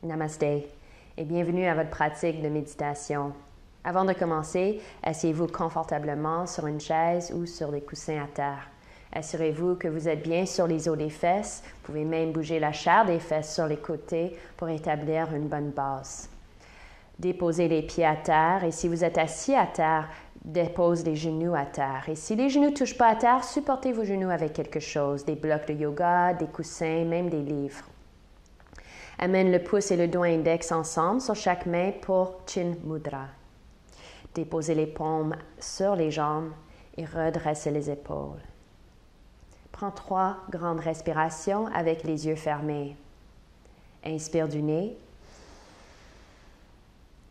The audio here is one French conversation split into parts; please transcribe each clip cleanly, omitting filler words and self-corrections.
Namasté et bienvenue à votre pratique de méditation. Avant de commencer, asseyez-vous confortablement sur une chaise ou sur des coussins à terre. Assurez-vous que vous êtes bien sur les os des fesses. Vous pouvez même bouger la chair des fesses sur les côtés pour établir une bonne base. Déposez les pieds à terre et si vous êtes assis à terre, dépose les genoux à terre. Et si les genoux ne touchent pas à terre, supportez vos genoux avec quelque chose, des blocs de yoga, des coussins, même des livres. Amène le pouce et le doigt index ensemble sur chaque main pour Chin Mudra. Déposez les paumes sur les jambes et redressez les épaules. Prends 3 grandes respirations avec les yeux fermés. Inspire du nez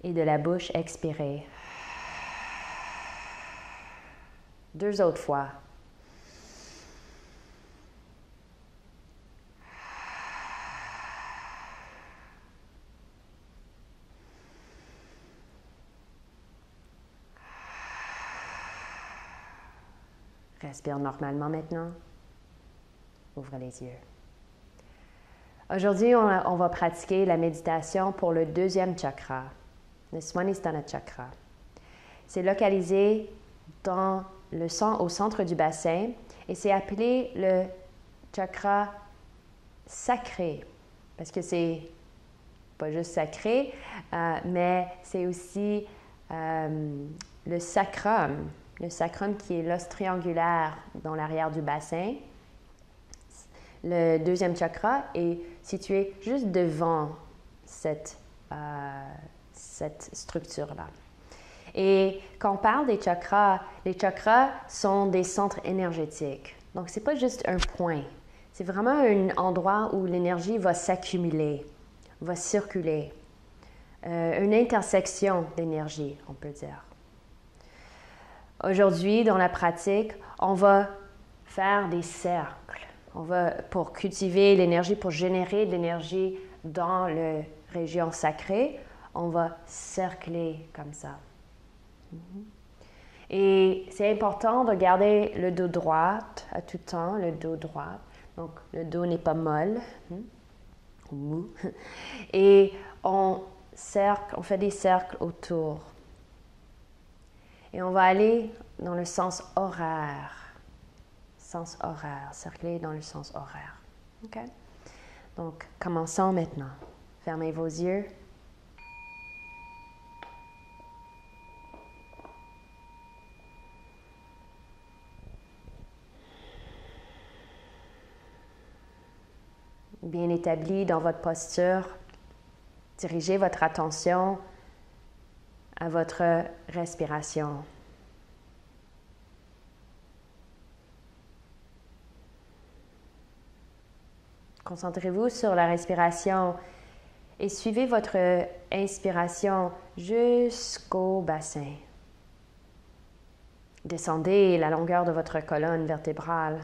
et de la bouche, expirez. 2 autres fois. Respire normalement maintenant. Ouvre les yeux. Aujourd'hui, on va pratiquer la méditation pour le 2e chakra, le Svanistana chakra. C'est localisé au centre du bassin et c'est appelé le chakra sacré parce que c'est pas juste sacré, mais c'est aussi le sacrum qui est l'os triangulaire dans l'arrière du bassin. Le 2e chakra est situé juste devant cette structure-là. Et quand on parle des chakras, les chakras sont des centres énergétiques. Donc, ce n'est pas juste un point. C'est vraiment un endroit où l'énergie va s'accumuler, va circuler. Une intersection d'énergie, on peut dire. Aujourd'hui, dans la pratique, on va faire des cercles. Pour cultiver l'énergie, pour générer de l'énergie dans la région sacrée, on va cercler comme ça. Et c'est important de garder le dos droit à tout temps, le dos droit. Donc, le dos n'est pas molle, mou. Et on fait des cercles autour. Et on va aller dans le sens horaire. Cercler dans le sens horaire. OK? Donc, commençons maintenant. Fermez vos yeux. Bien établi dans votre posture, dirigez votre attention à votre respiration. Concentrez-vous sur la respiration et suivez votre inspiration jusqu'au bassin. Descendez la longueur de votre colonne vertébrale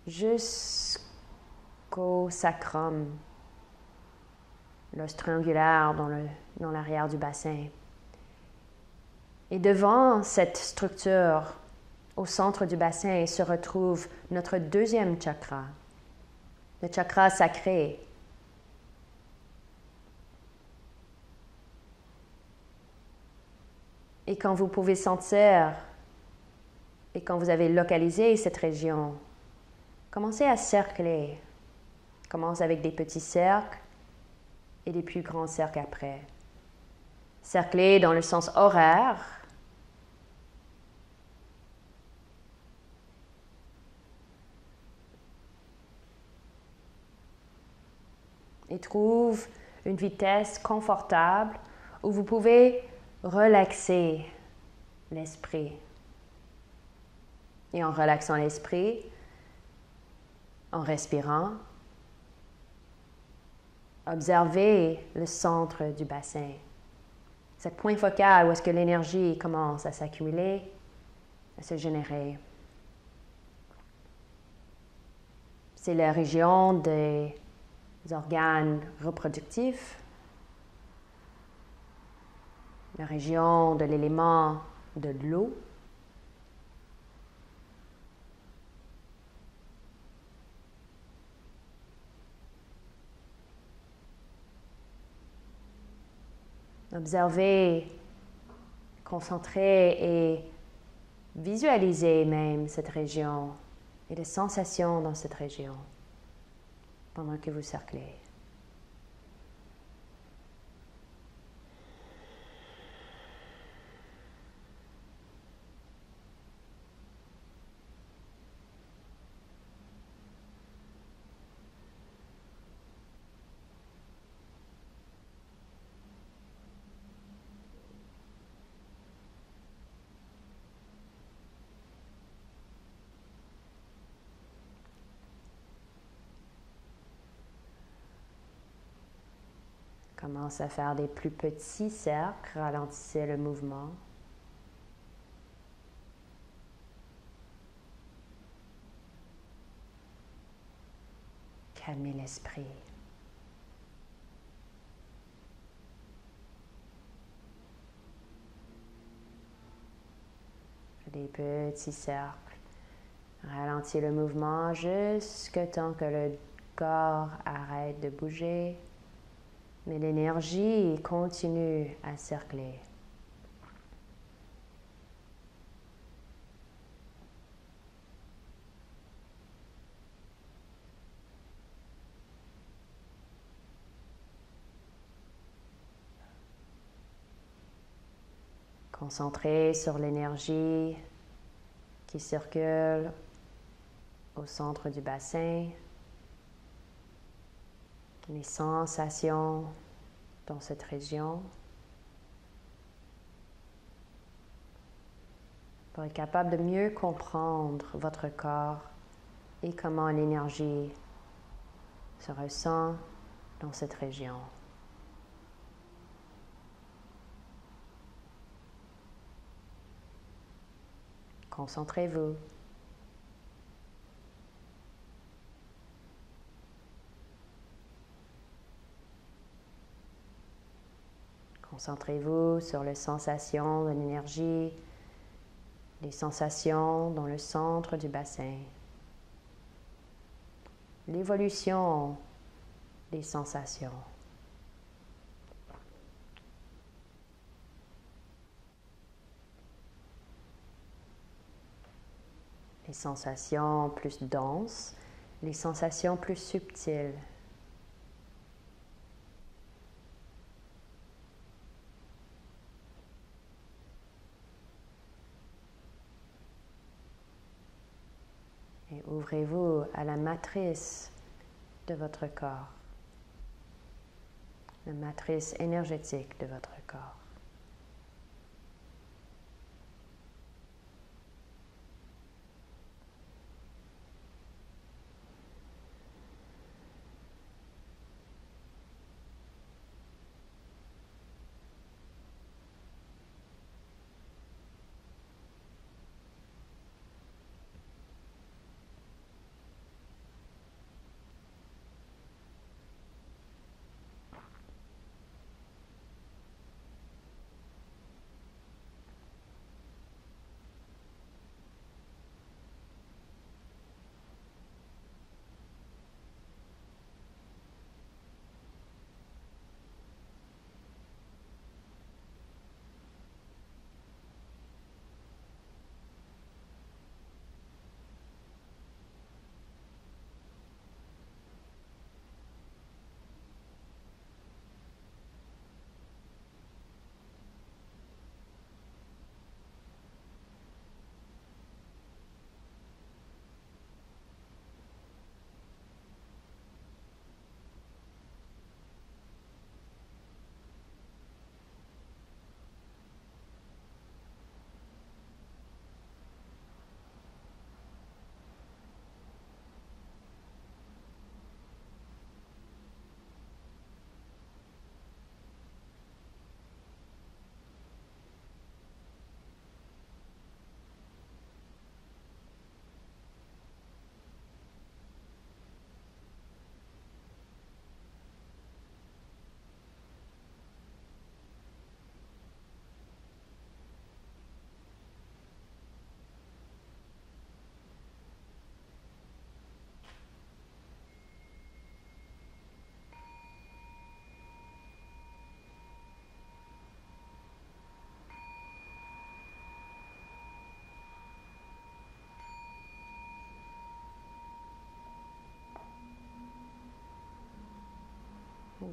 jusqu'au sacrum, l'os triangulaire dans l'arrière du bassin. Et devant cette structure, au centre du bassin, se retrouve notre 2e chakra, le chakra sacré. Et quand vous pouvez sentir, et quand vous avez localisé cette région, commencez à cercler. Commence avec des petits cercles et des plus grands cercles après. Cercler dans le sens horaire. Et trouve une vitesse confortable où vous pouvez relaxer l'esprit. Et en relaxant l'esprit, en respirant, observez le centre du bassin. Ce point focal où est-ce que l'énergie commence à s'accumuler, à se générer. C'est la région des organes reproductifs, la région de l'élément de l'eau, Observez, concentrez et visualisez même cette région et les sensations dans cette région pendant que vous cerclez. Commence à faire des plus petits cercles, ralentissez le mouvement. Calmez l'esprit. Des petits cercles. Ralentissez le mouvement jusqu'à temps que le corps arrête de bouger. Mais l'énergie continue à circuler. Concentrez sur l'énergie qui circule au centre du bassin, les sensations dans cette région. Pour être capable de mieux comprendre votre corps et comment l'énergie se ressent dans cette région. Concentrez-vous. Concentrez-vous sur les sensations de l'énergie, les sensations dans le centre du bassin, l'évolution des sensations. Les sensations plus denses, les sensations plus subtiles. Et ouvrez-vous à la matrice de votre corps, la matrice énergétique de votre corps.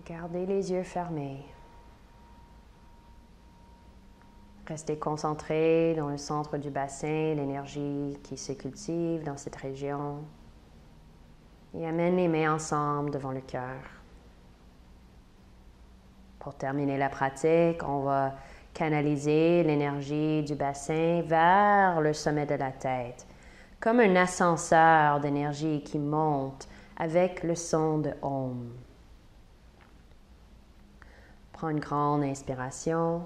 Gardez les yeux fermés. Restez concentré dans le centre du bassin, l'énergie qui se cultive dans cette région. Et amène les mains ensemble devant le cœur. Pour terminer la pratique, on va canaliser l'énergie du bassin vers le sommet de la tête, comme un ascenseur d'énergie qui monte avec le son de Om. Prends une grande inspiration.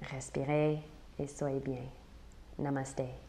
Respirez et soyez bien. Namaste.